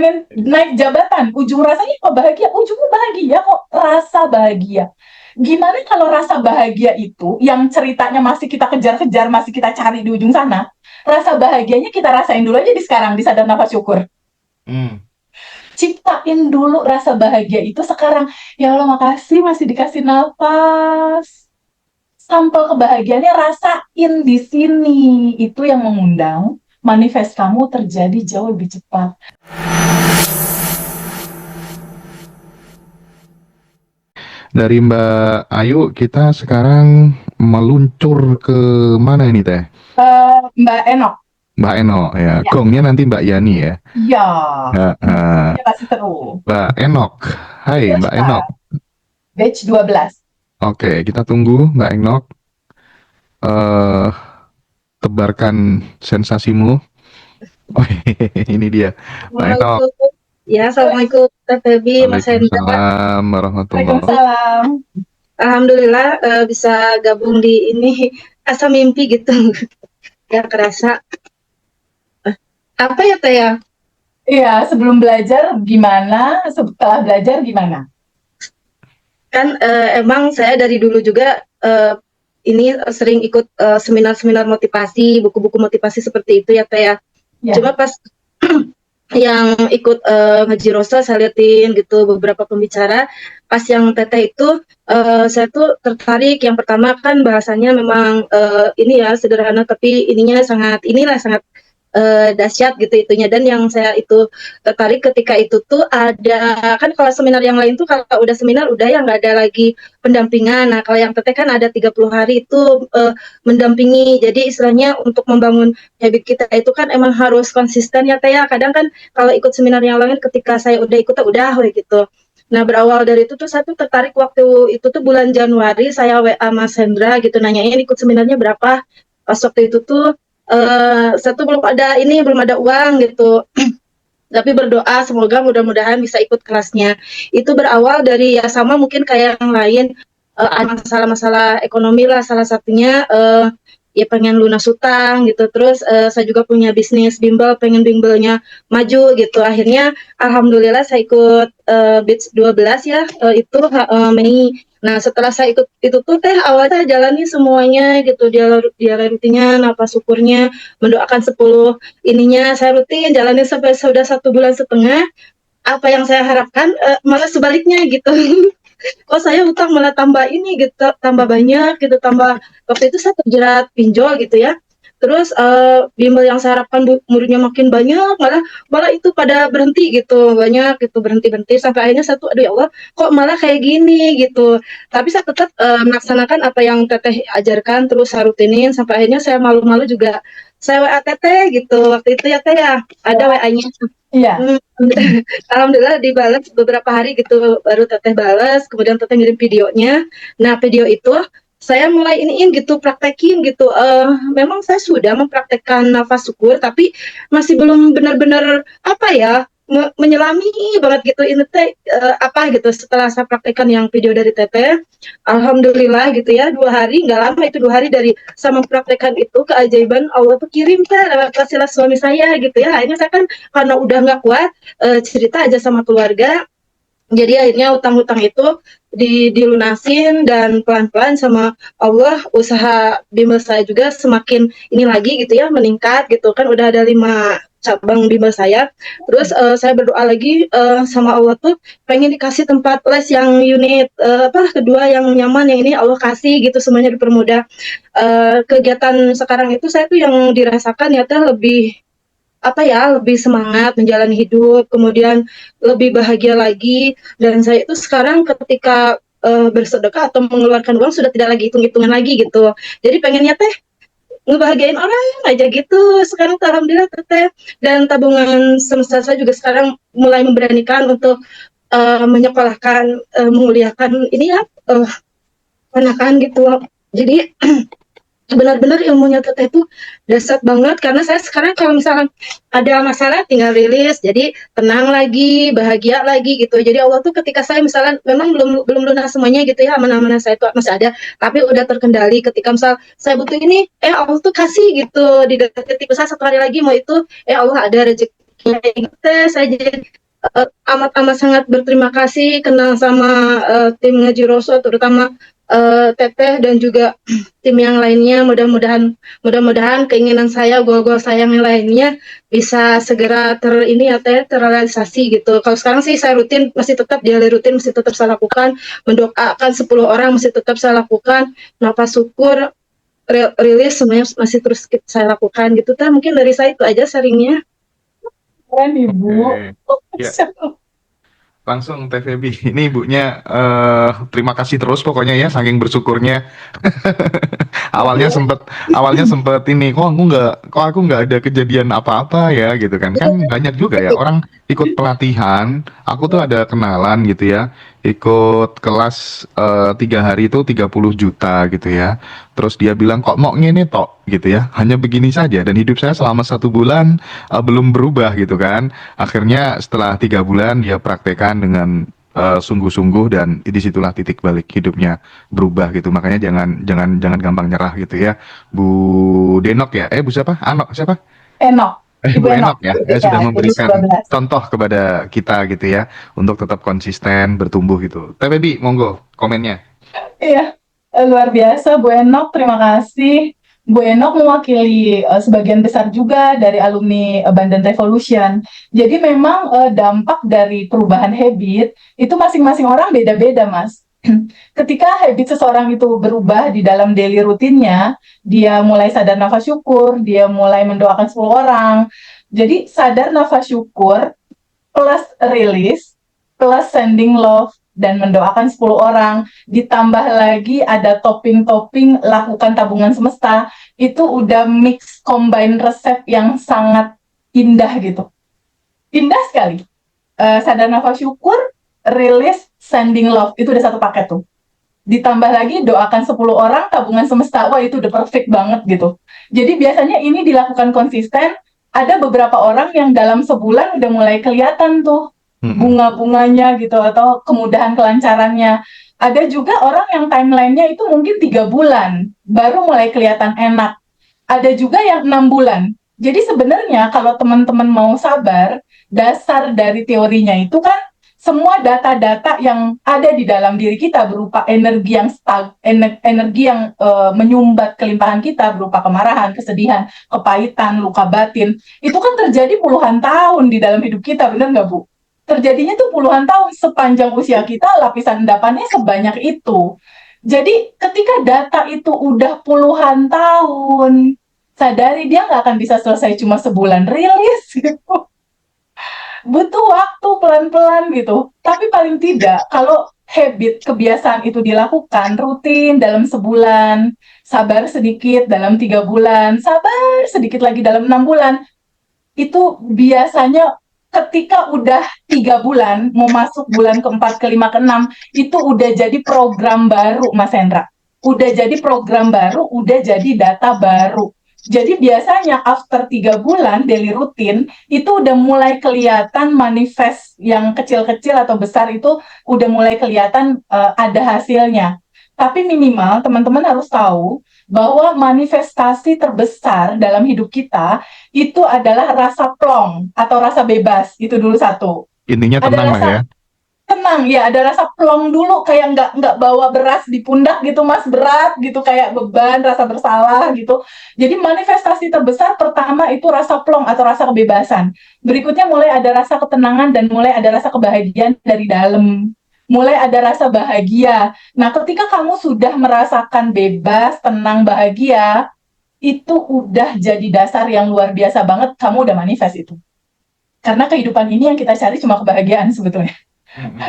pengen naik jabatan, ujung rasanya kok bahagia, ujungnya bahagia kok, rasa bahagia. Gimana kalau rasa bahagia itu yang ceritanya masih kita kejar-kejar, masih kita cari di ujung sana, rasa bahagianya kita rasain dulu aja di sekarang, di sadar nafas syukur. Hmm. Ciptain dulu rasa bahagia itu sekarang. Ya Allah, makasih masih dikasih nafas. Sampel kebahagiaannya rasain di sini. Itu yang mengundang manifest kamu terjadi jauh lebih cepat. Dari Mbak Ayu, kita sekarang meluncur ke mana ini teh? Mbak Enok. Mbak Eno ya, Ya, gongnya nanti Mbak Yani ya. ya. Nah, Ya kasih seru. Mbak Enok, hai Ya, Mbak Enok. batch 12. Oke, kita tunggu Mbak Enok. eh Tebarkan sensasimu. Oh, ini dia, Mbak Enok. Assalamualaikum. Ya, Assalamualaikum Teh Febi, Mas Hendra. Waalaikumsalam warahmatullahi. Waalaikumsalam. Alhamdulillah bisa gabung di ini asa mimpi gitu. Gak kerasa. Apa ya Teh ya? Iya, sebelum belajar gimana? Setelah belajar gimana? Kan emang saya dari dulu juga ini sering ikut seminar-seminar motivasi, buku-buku motivasi seperti itu ya Teh ya. Ya. Cuma pas yang ikut ngaji Rosa saya liatin gitu beberapa pembicara pas yang teteh itu saya tuh tertarik yang pertama kan bahasanya memang ini ya sederhana tapi ininya sangat dahsyat gitu itunya dan yang saya itu tertarik ketika itu tuh ada kan kalau seminar yang lain tuh kalau udah seminar udah ya nggak ada lagi pendampingan. Nah kalau yang teteh kan ada 30 hari itu mendampingi jadi istilahnya untuk membangun habit kita itu kan emang harus konsisten ya teh ya kadang kan kalau ikut seminar yang lain ketika saya udah ikut udah gitu. Nah berawal dari itu tuh saya tuh tertarik waktu itu tuh bulan Januari saya WA Mas Hendra gitu nanyain ikut seminarnya berapa pas waktu itu tuh saya tuh belum ada uang gitu tapi berdoa semoga mudah-mudahan bisa ikut kelasnya itu berawal dari ya sama mungkin kayak yang lain ada masalah-masalah ekonomi lah salah satunya ya pengen lunas utang gitu terus saya juga punya bisnis bimbel pengen bimbelnya maju gitu akhirnya alhamdulillah saya ikut batch 12 ya itu Mei. Nah setelah saya ikut itu tuh teh awalnya jalani semuanya gitu dia rutinnya napas syukurnya mendoakan 10 ininya saya rutin jalani sampai sudah 1,5 bulan apa yang saya harapkan malah sebaliknya gitu. Kok saya utang malah tambah ini gitu, tambah banyak gitu, tambah waktu itu saya terjerat pinjol gitu ya. Terus bimbel yang saya harapkan muridnya makin banyak, malah malah itu pada berhenti gitu, banyak gitu berhenti sampai akhirnya satu, aduh ya Allah, kok malah kayak gini gitu. Tapi saya tetap melaksanakan apa yang teteh ajarkan, terus saya rutinin sampai akhirnya saya malu-malu juga saya WA teteh gitu waktu itu ya teh ya ada WA-nya. Iya. Alhamdulillah dibalas beberapa hari gitu baru teteh balas kemudian teteh ngirim videonya nah video itu saya mulai iniin gitu praktekin gitu memang saya sudah mempraktekkan nafas syukur tapi masih belum benar-benar apa ya menyelami banget gitu ini teh apa gitu setelah saya praktekkan yang video dari teteh alhamdulillah gitu ya 2 hari nggak lama itu 2 hari dari saya mempraktekkan itu keajaiban Allah tuh kirim teh lewat wasilah suami saya gitu ya akhirnya saya kan karena udah nggak kuat cerita aja sama keluarga jadi akhirnya utang-utang itu dilunasin dan pelan-pelan sama Allah usaha bimbel saya juga semakin ini lagi gitu ya meningkat gitu kan udah ada 5 cabang bimbel saya terus saya berdoa lagi sama Allah tuh pengen dikasih tempat les yang unit kedua yang nyaman yang ini Allah kasih gitu semuanya dipermudah kegiatan sekarang itu saya tuh yang dirasakan ya teh lebih apa ya lebih semangat menjalani hidup kemudian lebih bahagia lagi dan saya itu sekarang ketika bersedekah atau mengeluarkan uang sudah tidak lagi hitung-hitungan lagi gitu jadi pengennya teh ngebahagiain orang aja gitu sekarang tuh alhamdulillah teh dan tabungan semesta saya juga sekarang mulai memberanikan untuk menyekolahkan menguliakan ini ya anak-anak gitu jadi benar-benar ilmunya teteh itu dasar banget karena saya sekarang kalau misalkan ada masalah tinggal rilis jadi tenang lagi bahagia lagi gitu jadi Allah tuh ketika saya misalkan memang belum belum lunas semuanya gitu ya amanah-amanah saya tuh masih ada tapi udah terkendali ketika misal saya butuh ini Allah tuh kasih gitu di detik saya 1 hari lagi mau itu Allah ada rezeki Ya, teh saya jadi amat-amat sangat berterima kasih kenal sama tim Ngaji Roso, terutama Teteh dan juga tim yang lainnya. Mudah-mudahan keinginan saya, goal-goal saya yang lainnya bisa segera ini ya Teh, terrealisasi gitu. Kalau sekarang sih saya rutin, masih tetap daily rutin, masih tetap saya lakukan. Mendoakan 10 orang masih tetap saya lakukan. Nafas syukur, rilis semuanya masih terus saya lakukan gitu. Teh, mungkin dari saya itu aja sharingnya. Keren Ibu. Oke. Ya, langsung Teh Febi. Ini ibunya terima kasih terus pokoknya ya, saking bersyukurnya. awalnya sempet awalnya sempet ini, kok aku nggak ada kejadian apa-apa ya gitu kan. Kan banyak juga ya orang ikut pelatihan. Aku tuh ada kenalan gitu ya, ikut kelas 3 hari itu 30 juta gitu ya. Terus dia bilang kok mau ngene tok gitu ya, hanya begini saja dan hidup saya selama 1 bulan belum berubah gitu kan. Akhirnya setelah 3 bulan dia praktekkan dengan sungguh-sungguh dan disitulah titik balik hidupnya berubah gitu. Makanya jangan jangan jangan gampang nyerah gitu ya. Bu Denok ya, Bu siapa? Anok siapa? Enok, Ibu Bu Enok. Enok ya, Ya, sudah memberikan 2012. contoh kepada kita gitu ya untuk tetap konsisten bertumbuh gitu. Teh Baby, monggo komennya. Iya, luar biasa Bu Enok, terima kasih. Bu Enok mewakili sebagian besar juga dari alumni Bandan Revolution. Jadi memang dampak dari perubahan habit itu masing-masing orang beda-beda, Mas. Ketika habit seseorang itu berubah di dalam daily rutinnya, dia mulai sadar nafas syukur, dia mulai mendoakan 10 orang. Jadi sadar nafas syukur plus rilis plus sending love dan mendoakan 10 orang, ditambah lagi ada topping-topping lakukan tabungan semesta, itu udah mix combine resep yang sangat indah gitu. Indah sekali. Sadar nafas syukur, rilis, sending love, itu udah satu paket tuh. Ditambah lagi doakan 10 orang, tabungan semesta, wah itu udah perfect banget gitu. Jadi biasanya ini dilakukan konsisten, ada beberapa orang yang dalam sebulan udah mulai kelihatan tuh bunga-bunganya gitu atau kemudahan kelancarannya. Ada juga orang yang timelinenya itu mungkin 3 bulan baru mulai kelihatan enak. Ada juga yang 6 bulan. Jadi sebenarnya kalau teman-teman mau sabar, dasar dari teorinya itu kan semua data-data yang ada di dalam diri kita berupa energi yang energi yang menyumbat kelimpahan kita berupa kemarahan, kesedihan, kepahitan, luka batin, itu kan terjadi puluhan tahun di dalam hidup kita, benar nggak Bu? Terjadinya tuh puluhan tahun sepanjang usia kita, lapisan endapannya sebanyak itu. Jadi ketika data itu udah puluhan tahun, sadari dia nggak akan bisa selesai cuma sebulan rilis gitu. Butuh waktu pelan-pelan gitu. Tapi paling tidak kalau habit kebiasaan itu dilakukan rutin dalam sebulan, sabar sedikit dalam 3 bulan, sabar sedikit lagi dalam 6 bulan, itu biasanya ketika udah 3 bulan mau masuk bulan keempat, kelima, keenam, itu udah jadi program baru, Mas Hendra. Udah jadi program baru, udah jadi data baru. Jadi biasanya after 3 bulan daily rutin itu udah mulai kelihatan manifest yang kecil-kecil atau besar itu udah mulai kelihatan ada hasilnya. Tapi minimal teman-teman harus tahu bahwa manifestasi terbesar dalam hidup kita itu adalah rasa plong atau rasa bebas. Itu dulu satu. Intinya Ada tenang lah rasa ya. tenang ya, ada rasa plong dulu, kayak nggak bawa beras di pundak gitu Mas, berat gitu kayak beban, rasa bersalah gitu. Jadi manifestasi terbesar pertama itu rasa plong atau rasa kebebasan. Berikutnya mulai ada rasa ketenangan dan mulai ada rasa kebahagiaan dari dalam. Mulai ada rasa bahagia. Nah, ketika kamu sudah merasakan bebas, tenang, bahagia, itu udah jadi dasar yang luar biasa banget, kamu udah manifest itu. Karena kehidupan ini yang kita cari cuma kebahagiaan sebetulnya.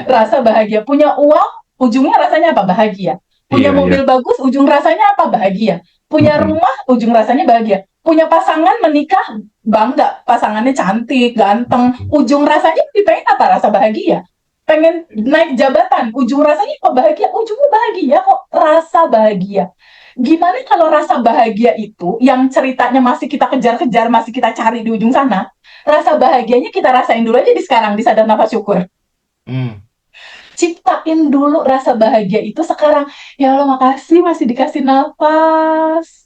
Rasa bahagia. Punya uang, ujungnya rasanya apa? Bahagia. Punya Iya, iya. mobil bagus, ujung rasanya apa? Bahagia. Punya Mm-mm. rumah, ujung rasanya bahagia. Punya pasangan, menikah, bangga. Pasangannya cantik, ganteng. Ujung rasanya pengen apa? Rasa bahagia. Pengen naik jabatan, ujung rasanya kok bahagia? Ujungnya bahagia kok. Rasa bahagia. Gimana kalau rasa bahagia itu, yang ceritanya masih kita kejar-kejar, masih kita cari di ujung sana, rasa bahagianya kita rasain dulu aja di sekarang, di sadar nafas syukur. Hmm. Ciptain dulu rasa bahagia itu sekarang. Ya Allah, makasih masih dikasih nafas.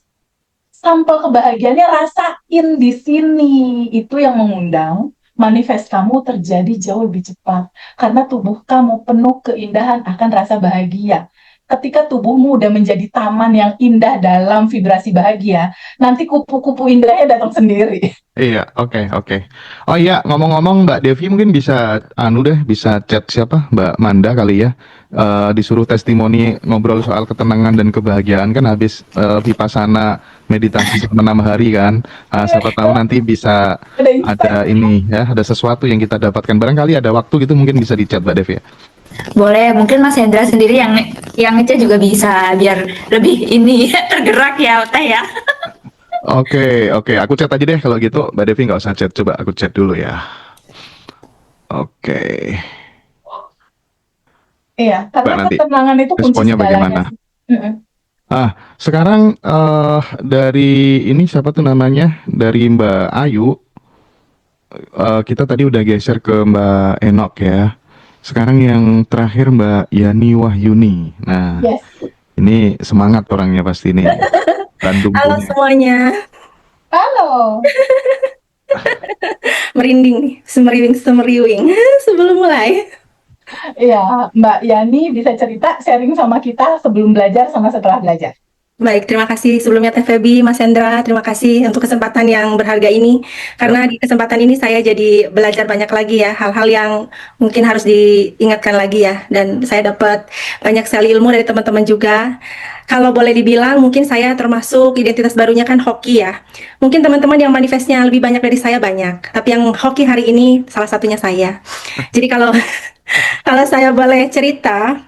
Sampel kebahagiaannya rasain di sini. Itu yang mengundang manifest kamu terjadi jauh lebih cepat. Karena tubuh kamu penuh keindahan akan rasa bahagia. Ketika tubuhmu udah menjadi taman yang indah dalam vibrasi bahagia, nanti kupu-kupu indahnya datang sendiri. Iya, oke. Oh iya, ngomong-ngomong Mbak Devi mungkin bisa bisa chat siapa? Mbak Manda kali ya. Disuruh testimoni ngobrol soal ketenangan dan kebahagiaan kan habis vipassana meditasi selama 6 hari kan. Siapa tahu nanti bisa Ada insight. ada ini ya, ada sesuatu yang kita dapatkan. Barangkali ada waktu gitu mungkin bisa di chat Mbak Devi ya. Boleh, mungkin Mas Hendra sendiri yang ngechat juga bisa biar lebih ini tergerak ya Teh ya. Oke, aku chat aja deh kalau gitu. Mbak Devi nggak usah chat, coba aku chat dulu ya. Oke. Iya, karena Mbak, nanti ketenangan itu kunci responnya segalanya bagaimana? sih. Mm-mm. Sekarang dari ini siapa tuh namanya? Dari Mbak Ayu, kita tadi udah geser ke Mbak Enok ya. Sekarang yang terakhir Mbak Yani Wahyuni. Nah, Yes. ini semangat orangnya pasti nih. Bandung Halo punya. semuanya, Halo. merinding nih, semeriwing sebelum mulai. Iya, Mbak Yani bisa cerita sharing sama kita sebelum belajar sama setelah belajar. Baik, terima kasih sebelumnya Teh Febi, Mas Hendra, terima kasih untuk kesempatan yang berharga ini. Karena di kesempatan ini saya jadi belajar banyak lagi ya, hal-hal yang mungkin harus diingatkan lagi ya. Dan saya dapat banyak sekali ilmu dari teman-teman juga. Kalau boleh dibilang, mungkin saya termasuk identitas barunya kan hoki ya. Mungkin teman-teman yang manifestnya lebih banyak dari saya banyak. Tapi yang hoki hari ini salah satunya saya. Jadi kalau kalau saya boleh cerita,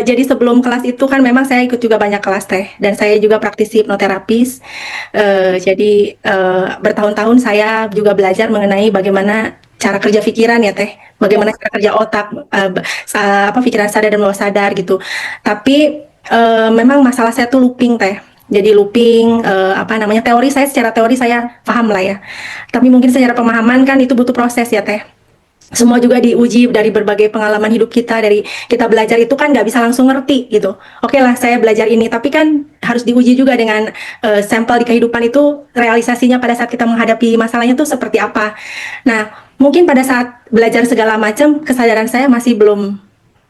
jadi sebelum kelas itu kan memang saya ikut juga banyak kelas Teh, dan saya juga praktisi hipnoterapis. Jadi bertahun-tahun saya juga belajar mengenai bagaimana cara kerja pikiran ya Teh, bagaimana cara kerja otak, pikiran sadar dan bawah sadar gitu. Tapi memang masalah saya tuh looping Teh. Jadi looping, teori saya, secara teori saya paham lah ya. Tapi mungkin secara pemahaman kan itu butuh proses ya Teh. Semua juga diuji dari berbagai pengalaman hidup kita, dari kita belajar itu kan nggak bisa langsung ngerti gitu. Oke lah saya belajar ini, tapi kan harus diuji juga dengan sampel di kehidupan itu, realisasinya pada saat kita menghadapi masalahnya tuh seperti apa. Nah mungkin pada saat belajar segala macam, kesadaran saya masih belum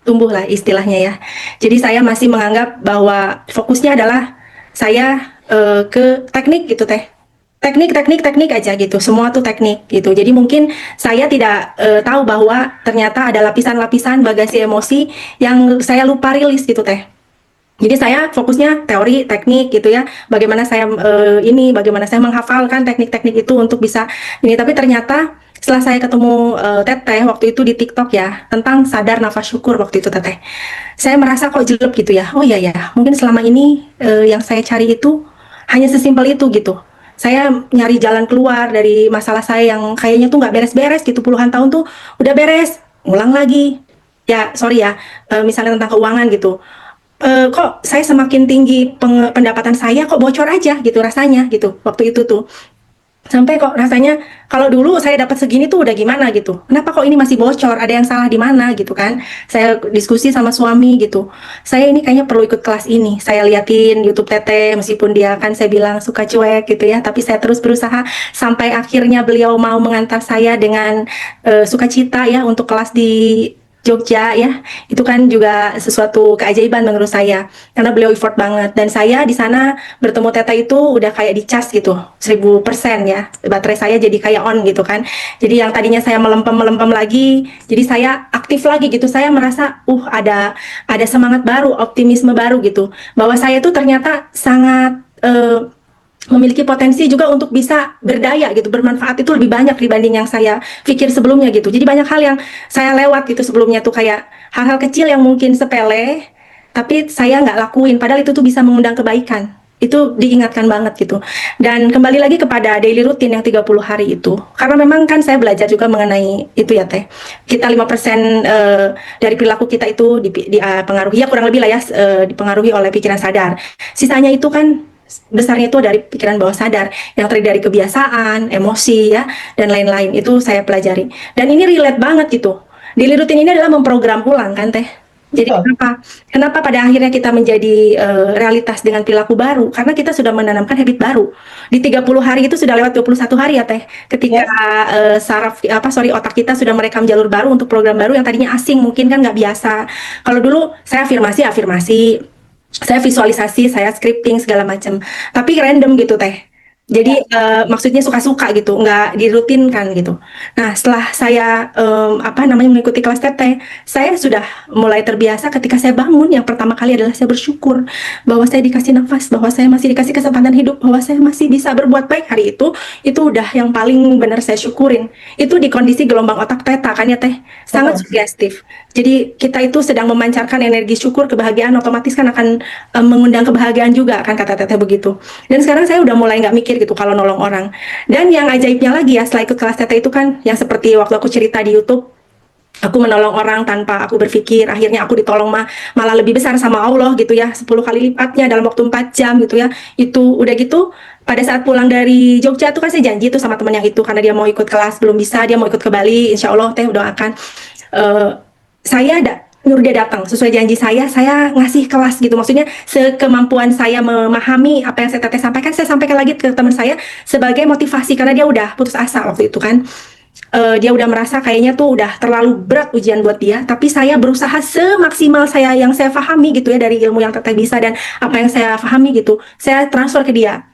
tumbuh lah istilahnya ya. Jadi saya masih menganggap bahwa fokusnya adalah saya ke teknik gitu Teh. Teknik aja gitu, semua tuh teknik gitu. Jadi mungkin saya tidak tahu bahwa ternyata ada lapisan-lapisan bagasi emosi yang saya lupa rilis gitu Teh. Jadi saya fokusnya teori, teknik gitu ya. Bagaimana saya bagaimana saya menghafalkan teknik-teknik itu untuk bisa ini. Tapi ternyata setelah saya ketemu Teteh waktu itu di TikTok ya, tentang sadar nafas syukur waktu itu Teteh, saya merasa kok jelek gitu ya. Oh iya ya, mungkin selama ini yang saya cari itu hanya sesimpel itu gitu. Saya nyari jalan keluar dari masalah saya yang kayaknya tuh nggak beres-beres gitu, puluhan tahun tuh udah beres, ngulang lagi. Ya, sorry ya, misalnya tentang keuangan gitu. Kok saya semakin tinggi pendapatan saya kok bocor aja gitu rasanya gitu waktu itu tuh. Sampai kok rasanya kalau dulu saya dapat segini tuh udah gimana gitu. Kenapa kok ini masih bocor? Ada yang salah di mana gitu kan? Saya diskusi sama suami gitu. Saya ini kayaknya perlu ikut kelas ini. Saya liatin YouTube Teteh meskipun dia kan saya bilang suka cuek gitu ya, tapi saya terus berusaha sampai akhirnya beliau mau mengantar saya dengan sukacita ya untuk kelas di Jogja ya. Itu kan juga sesuatu keajaiban menurut saya karena beliau effort banget, dan saya di sana bertemu Teteh itu udah kayak dicas gitu 1000% ya, baterai saya jadi kayak on gitu kan. Jadi yang tadinya saya melempem lagi, jadi saya aktif lagi gitu. Saya merasa ada semangat baru, optimisme baru gitu, bahwa saya tuh ternyata sangat memiliki potensi juga untuk bisa berdaya gitu, bermanfaat itu lebih banyak dibanding yang saya pikir sebelumnya gitu. Jadi banyak hal yang saya lewat gitu sebelumnya tuh, kayak hal-hal kecil yang mungkin sepele tapi saya nggak lakuin, padahal itu tuh bisa mengundang kebaikan. Itu diingatkan banget gitu. Dan kembali lagi kepada daily routine yang 30 hari itu, karena memang kan saya belajar juga mengenai itu ya Teh. Kita 5% dari perilaku kita itu dipengaruhi ya, kurang lebih lah ya, dipengaruhi oleh pikiran sadar. Sisanya itu kan besarnya itu dari pikiran bawah sadar yang terdiri dari kebiasaan, emosi ya, dan lain-lain. Itu saya pelajari. Dan ini relate banget gitu. Daily routine ini adalah memprogram ulang kan Teh. Jadi Betul. kenapa pada akhirnya kita menjadi realitas dengan perilaku baru? Karena kita sudah menanamkan habit baru. Di 30 hari itu sudah lewat 21 hari ya Teh. Ketika otak kita sudah merekam jalur baru untuk program baru yang tadinya asing, mungkin kan nggak biasa. Kalau dulu saya afirmasi, saya visualisasi, saya scripting segala macam. Tapi random gitu Teh. Jadi maksudnya suka-suka gitu, nggak dirutinkan gitu. Nah, setelah saya mengikuti kelas teteh, saya sudah mulai terbiasa ketika saya bangun, yang pertama kali adalah saya bersyukur bahwa saya dikasih nafas, bahwa saya masih dikasih kesempatan hidup, bahwa saya masih bisa berbuat baik hari itu udah yang paling benar saya syukurin. Itu di kondisi gelombang otak teta kan ya Teh, sangat sugestif. Jadi kita itu sedang memancarkan energi syukur, kebahagiaan, otomatis kan akan mengundang kebahagiaan juga kan kata teteh begitu. Dan sekarang saya udah mulai nggak mikir gitu kalau nolong orang. Dan yang ajaibnya lagi ya, setelah ikut kelas teteh itu kan yang seperti waktu aku cerita di YouTube, aku menolong orang tanpa aku berpikir, akhirnya aku ditolong malah lebih besar sama Allah gitu ya, 10 kali lipatnya dalam waktu 4 jam gitu ya. Itu udah gitu, pada saat pulang dari Jogja tuh kan saya janji tuh sama teman yang itu, karena dia mau ikut kelas, belum bisa, dia mau ikut ke Bali, insya Allah Teh doakan. Saya nyuruh dia datang sesuai janji saya ngasih kelas gitu, maksudnya sekemampuan saya memahami apa yang saya teteh sampaikan, saya sampaikan lagi ke teman saya sebagai motivasi, karena dia udah putus asa waktu itu kan. Dia udah merasa kayaknya tuh udah terlalu berat ujian buat dia, tapi saya berusaha semaksimal saya yang saya pahami gitu ya, dari ilmu yang teteh bisa dan apa yang saya pahami gitu, saya transfer ke dia.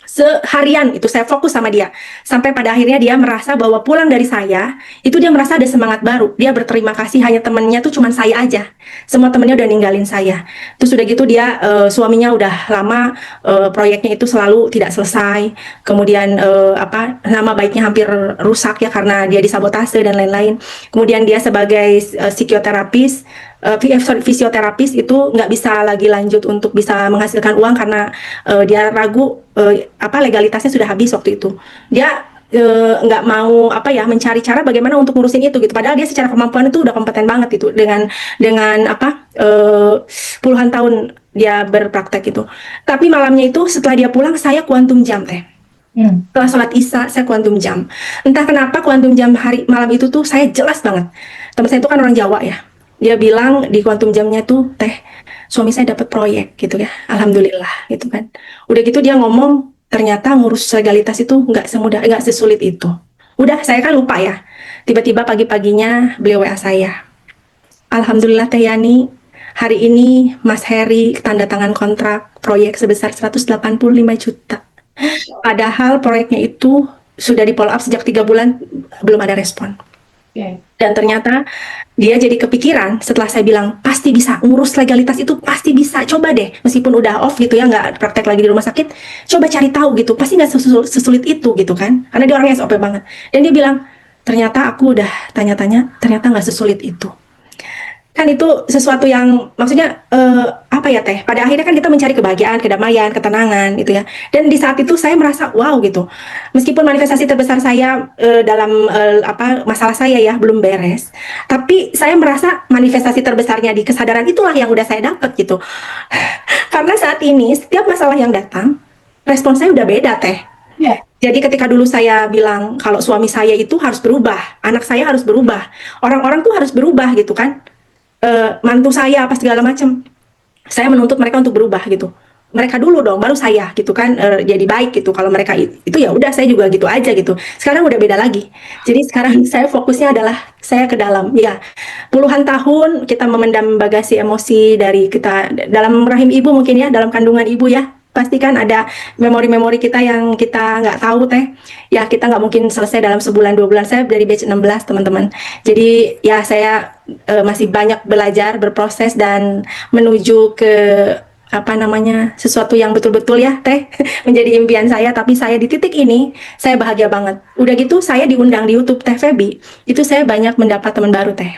Seharian itu saya fokus sama dia sampai pada akhirnya dia merasa bahwa pulang dari saya itu dia merasa ada semangat baru, dia berterima kasih, hanya temennya tuh cuman saya aja, semua temennya udah ninggalin saya. Terus udah gitu dia suaminya udah lama proyeknya itu selalu tidak selesai, kemudian nama baiknya hampir rusak ya karena dia disabotase dan lain-lain. Kemudian dia sebagai psikoterapis, fisioterapis itu nggak bisa lagi lanjut untuk bisa menghasilkan uang karena dia ragu legalitasnya sudah habis waktu itu. Dia nggak mau mencari cara bagaimana untuk ngurusin itu gitu. Padahal dia secara kemampuan itu udah kompeten banget itu dengan puluhan tahun dia berpraktek itu. Tapi malamnya itu setelah dia pulang saya kuantum jam Teh. Setelah sholat isya saya kuantum jam. Entah kenapa kuantum jam malam itu tuh saya jelas banget. Teman saya itu kan orang Jawa ya. Dia bilang di kuantum jamnya tuh, Teh, suami saya dapat proyek gitu ya, alhamdulillah gitu kan. Udah gitu dia ngomong, ternyata ngurus legalitas itu nggak sesulit itu. Udah saya kan lupa ya. Tiba-tiba pagi-paginya beliau WA saya. Alhamdulillah Teh Yani, hari ini Mas Heri tanda tangan kontrak proyek sebesar 185 juta. Padahal proyeknya itu sudah di follow up sejak 3 bulan, belum ada respon. Dan ternyata dia jadi kepikiran setelah saya bilang pasti bisa ngurus legalitas itu, pasti bisa, coba deh meskipun udah off gitu ya, nggak praktek lagi di rumah sakit, coba cari tahu gitu, pasti nggak sesulit itu gitu kan, karena dia orangnya SOP banget. Dan dia bilang ternyata aku udah tanya-tanya, ternyata nggak sesulit itu. Kan itu sesuatu yang maksudnya Teh, pada akhirnya kan kita mencari kebahagiaan, kedamaian, ketenangan gitu ya. Dan di saat itu saya merasa wow gitu, meskipun manifestasi terbesar saya dalam masalah saya ya belum beres, tapi saya merasa manifestasi terbesarnya di kesadaran itulah yang udah saya dapat gitu. Karena saat ini setiap masalah yang datang, respon saya udah beda Teh. Jadi ketika dulu saya bilang kalau suami saya itu harus berubah, anak saya harus berubah, orang-orang tuh harus berubah gitu kan, mantu saya apa segala macam, saya menuntut mereka untuk berubah gitu. Mereka dulu dong, baru saya gitu kan jadi baik gitu. Kalau mereka itu ya udah saya juga gitu aja gitu. Sekarang udah beda lagi. Jadi sekarang saya fokusnya adalah saya ke dalam. Ya, puluhan tahun kita memendam bagasi emosi dari kita dalam rahim ibu mungkin ya, dalam kandungan ibu ya. Pasti kan ada memori-memori kita yang kita nggak tahu Teh. Ya kita nggak mungkin selesai dalam sebulan 2 bulan. Saya dari batch 16 teman-teman. Jadi ya saya masih banyak belajar, berproses dan menuju ke sesuatu yang betul-betul ya Teh menjadi impian saya. Tapi saya di titik ini saya bahagia banget. Udah gitu saya diundang di YouTube Teh Feby. Itu saya banyak mendapat teman baru Teh.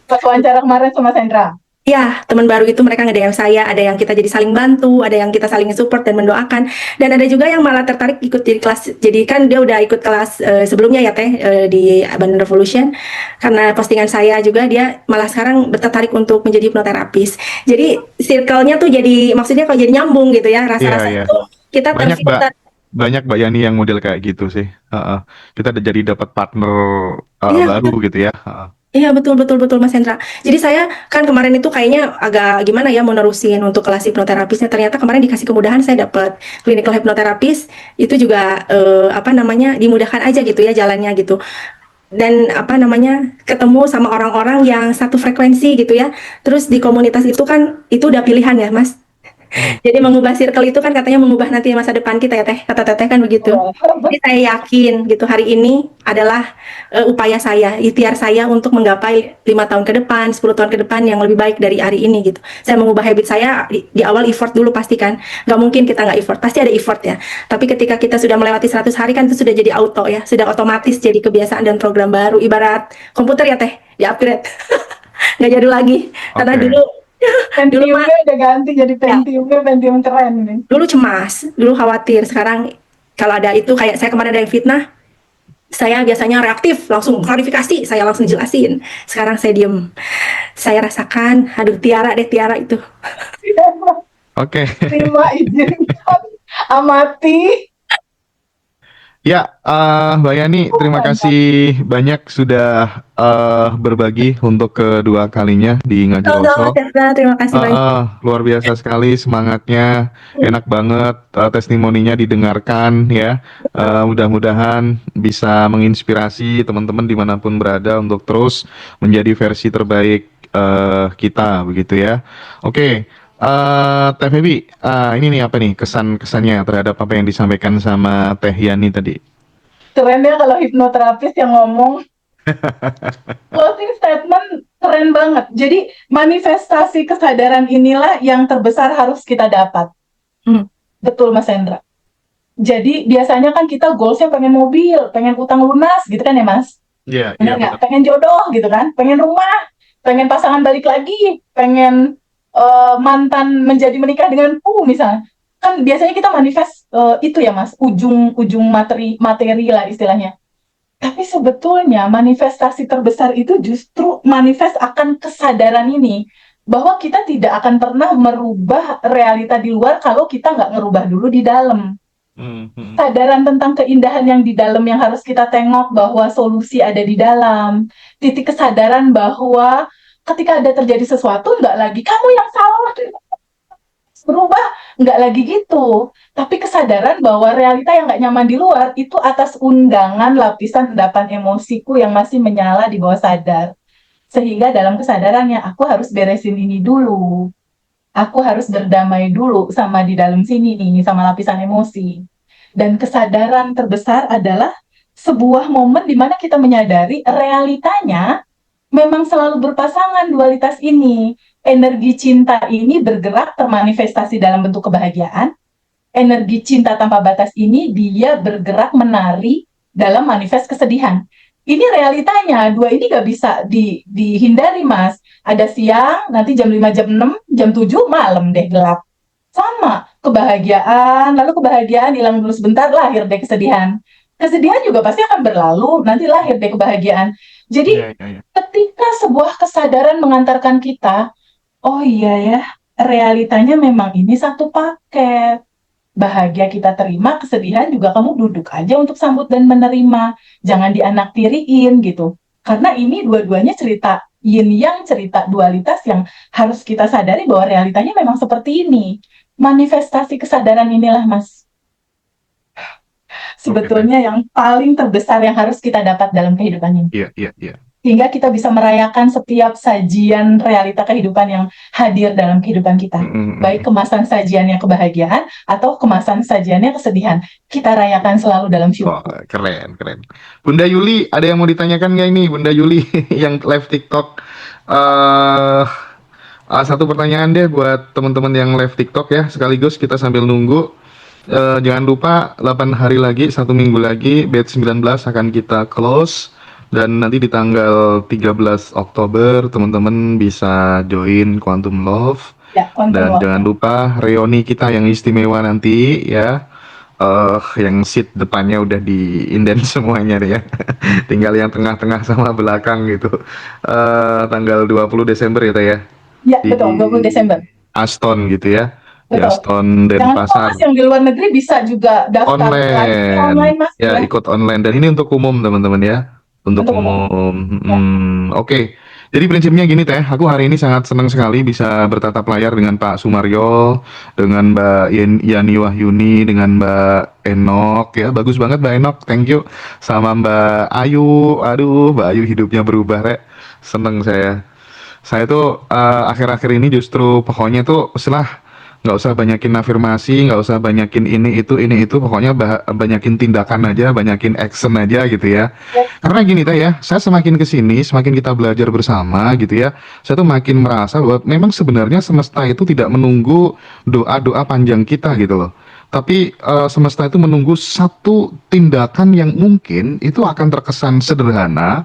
Pas wawancara kemarin sama Sandra. Ya, teman baru itu mereka nge-DM saya, ada yang kita jadi saling bantu, ada yang kita saling support dan mendoakan, dan ada juga yang malah tertarik ikut jadi kelas. Jadi kan dia udah ikut kelas sebelumnya ya Teh di Abundant Revolution, karena postingan saya juga dia malah sekarang tertarik untuk menjadi hipnoterapis. Jadi circle-nya tuh jadi maksudnya kalau jadi nyambung gitu ya, rasa-rasa itu kita terfilter. Banyak Mbak Yani yang model kayak gitu sih. Kita jadi dapat partner baru gitu ya. Iya, betul betul betul Mas Hendra. Jadi saya kan kemarin itu kayaknya agak gimana ya mau nerusin untuk kelas hipnoterapisnya. Ternyata kemarin dikasih kemudahan, saya dapat clinical hipnoterapis itu juga apa namanya dimudahkan aja gitu ya jalannya gitu. Dan apa namanya ketemu sama orang-orang yang satu frekuensi gitu ya. Terus di komunitas itu kan itu udah pilihan ya Mas. Jadi mengubah circle itu kan katanya mengubah nanti masa depan kita ya Teh. Kata Teteh kan begitu. Oh, Jadi saya yakin gitu hari ini adalah upaya saya, ikhtiar saya untuk menggapai 5 tahun ke depan, 10 tahun ke depan yang lebih baik dari hari ini gitu. Saya mengubah habit saya di awal effort dulu pasti kan. Nggak mungkin kita nggak effort, pasti ada effort ya. Tapi ketika kita sudah melewati 100 hari kan itu sudah jadi auto ya, sudah otomatis jadi kebiasaan dan program baru. Ibarat komputer ya Teh, di upgrade. Nggak jadul lagi. Karena Oke. dulu Pentiumnya udah ganti jadi Ya. Pentium keren nih. dulu cemas, dulu khawatir. Sekarang kalau ada itu kayak saya kemarin ada yang fitnah, saya biasanya reaktif, langsung klarifikasi, saya langsung jelasin. Sekarang saya diem, saya rasakan, aduh Tiara deh Tiara itu. Oke. Terima izin amati. Ya, Mbak Yani, terima kasih banyak sudah berbagi untuk kedua kalinya di Ngaji Sama-sama Roso. Hendra, terima kasih banyak. Luar biasa sekali semangatnya, enak banget, testimoninya didengarkan ya. Mudah-mudahan bisa menginspirasi teman-teman dimanapun berada untuk terus menjadi versi terbaik kita, begitu ya. Oke, Teh Febi, ini nih apa nih kesan-kesannya terhadap apa yang disampaikan sama Teh Yani tadi? Keren ya kalau hipnoterapis yang ngomong. Closing statement keren banget. Jadi manifestasi kesadaran inilah yang terbesar harus kita dapat. Betul Mas Hendra. Jadi biasanya kan kita goalsnya pengen mobil, pengen utang lunas gitu kan ya Mas? Iya, Benar nggak? Pengen jodoh gitu kan? Pengen rumah, pengen pasangan balik lagi, pengen mantan menjadi menikah denganku misalnya. Kan biasanya kita manifest itu ya Mas, ujung materi lah istilahnya. Tapi sebetulnya manifestasi terbesar itu justru manifest akan kesadaran ini. Bahwa kita tidak akan pernah merubah realita di luar kalau kita nggak ngerubah dulu di dalam. Kesadaran tentang keindahan yang di dalam yang harus kita tengok bahwa solusi ada di dalam. Titik kesadaran bahwa ketika ada terjadi sesuatu, nggak lagi kamu yang salah, berubah, nggak lagi gitu. Tapi kesadaran bahwa realita yang nggak nyaman di luar itu atas undangan lapisan endapan emosiku yang masih menyala di bawah sadar. Sehingga dalam kesadarannya aku harus beresin ini dulu. Aku harus berdamai dulu sama di dalam sini nih, sama lapisan emosi. Dan kesadaran terbesar adalah sebuah momen di mana kita menyadari realitanya memang selalu berpasangan dualitas ini. Energi cinta ini bergerak termanifestasi dalam bentuk kebahagiaan. Energi cinta tanpa batas ini dia bergerak menari dalam manifest kesedihan. Ini realitanya, dua ini gak bisa dihindari Mas. Ada siang, nanti jam 5, jam 6, jam 7, malam deh gelap. Sama, kebahagiaan, lalu kebahagiaan hilang dulu sebentar, lahir deh kesedihan. Kesedihan juga pasti akan berlalu, nanti lahir deh kebahagiaan. Jadi ketika sebuah kesadaran mengantarkan kita, oh iya ya, realitanya memang ini satu paket. Bahagia kita terima, kesedihan juga kamu duduk aja untuk sambut dan menerima. Jangan dianaktiriin gitu. Karena ini dua-duanya cerita yin yang, cerita dualitas yang harus kita sadari bahwa realitanya memang seperti ini. Manifestasi kesadaran inilah Mas. Sebetulnya yang paling terbesar yang harus kita dapat dalam kehidupan ini. Iya. Hingga kita bisa merayakan setiap sajian realita kehidupan yang hadir dalam kehidupan kita. Baik kemasan sajiannya kebahagiaan atau kemasan sajiannya kesedihan. Kita rayakan selalu dalam syukur. Oh, keren. Bunda Yuli, ada yang mau ditanyakan nggak ini, Bunda Yuli yang live TikTok? Satu pertanyaan deh buat teman-teman yang live TikTok ya, sekaligus kita sambil nunggu. Jangan lupa 8 hari lagi, 1 minggu lagi, batch 19 akan kita close. Dan nanti di tanggal 13 Oktober teman-teman bisa join Quantum Love. Ya, Dan jangan lupa reuni kita yang istimewa nanti ya. Yang seat depannya udah di-inden semuanya deh ya. Tinggal yang tengah-tengah sama belakang gitu. Tanggal 20 Desember ya Teh ya. Ya, betul, 20 Desember. Aston gitu ya. Di Betul. Aston Jangan lupa Denpasar. Mas yang di luar negeri bisa juga daftar Online. online Mas. Ya, ikut online. Dan ini untuk umum teman-teman ya. untuk Untuk umum. umum. Oke. Jadi prinsipnya gini Teh, aku hari ini sangat senang sekali bisa bertatap layar dengan Pak Sumaryo, dengan Mbak Yani Wahyuni, dengan Mbak Enok ya. Bagus banget Mbak Enok, thank you. Sama Mbak Ayu, aduh Mbak Ayu hidupnya berubah Rek. Seneng saya. Saya tuh akhir-akhir ini justru pokoknya tuh setelah nggak usah banyakin afirmasi, nggak usah banyakin ini itu, pokoknya banyakin tindakan aja, banyakin action aja gitu ya. Karena gini Teh ya, saya semakin kesini, semakin kita belajar bersama gitu ya, saya tuh makin merasa bahwa memang sebenarnya semesta itu tidak menunggu doa-doa panjang kita gitu loh. Tapi semesta itu menunggu satu tindakan yang mungkin itu akan terkesan sederhana,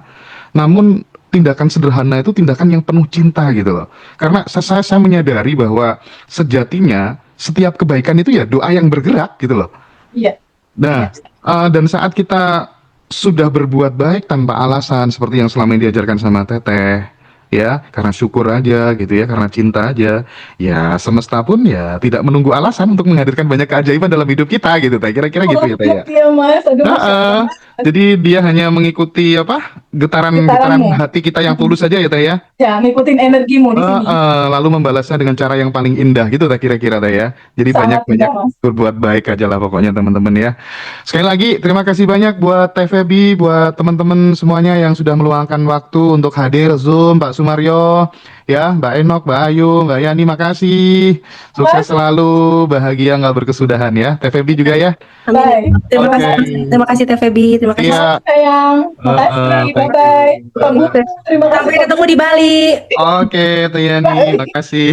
namun tindakan sederhana itu tindakan yang penuh cinta gitu loh. Karena saya menyadari bahwa sejatinya setiap kebaikan itu ya doa yang bergerak gitu loh. Iya. Nah, dan saat kita sudah berbuat baik tanpa alasan seperti yang selama ini diajarkan sama Teteh, ya, karena syukur aja gitu ya, karena cinta aja, ya semesta pun ya tidak menunggu alasan untuk menghadirkan banyak keajaiban dalam hidup kita gitu Teh. Kira-kira gitu ya Teh ya. Iya Mas, aduh Masya Heeh. Allah. Jadi dia hanya mengikuti apa? Getaran-getaran Getaranmu. hati kita yang tulus saja ya Teh ya. Ya, ngikutin energimu di sini. Lalu membalasnya dengan cara yang paling indah gitu Teh kira-kira Teh ya. Jadi Sangat banyak-banyak indah, Mas. berbuat baik aja lah pokoknya teman-teman ya. Sekali lagi terima kasih banyak buat Teh Febi, buat teman-teman semuanya yang sudah meluangkan waktu untuk hadir Zoom, Pak Sumaryo, ya, Mbak Enok, Mbak Ayu, Mbak Yani, makasih. Sukses selalu, bahagia nggak berkesudahan ya. Teh Febi juga ya. Bye. Terima Oke. kasih, terima kasih Teh Febi, terima kasih. Iya. Sayang, makasih. Thank Bye-bye. you. Bye-bye. Terima kasih. Sampai ketemu di Bali. Oke, Teh Yani, makasih.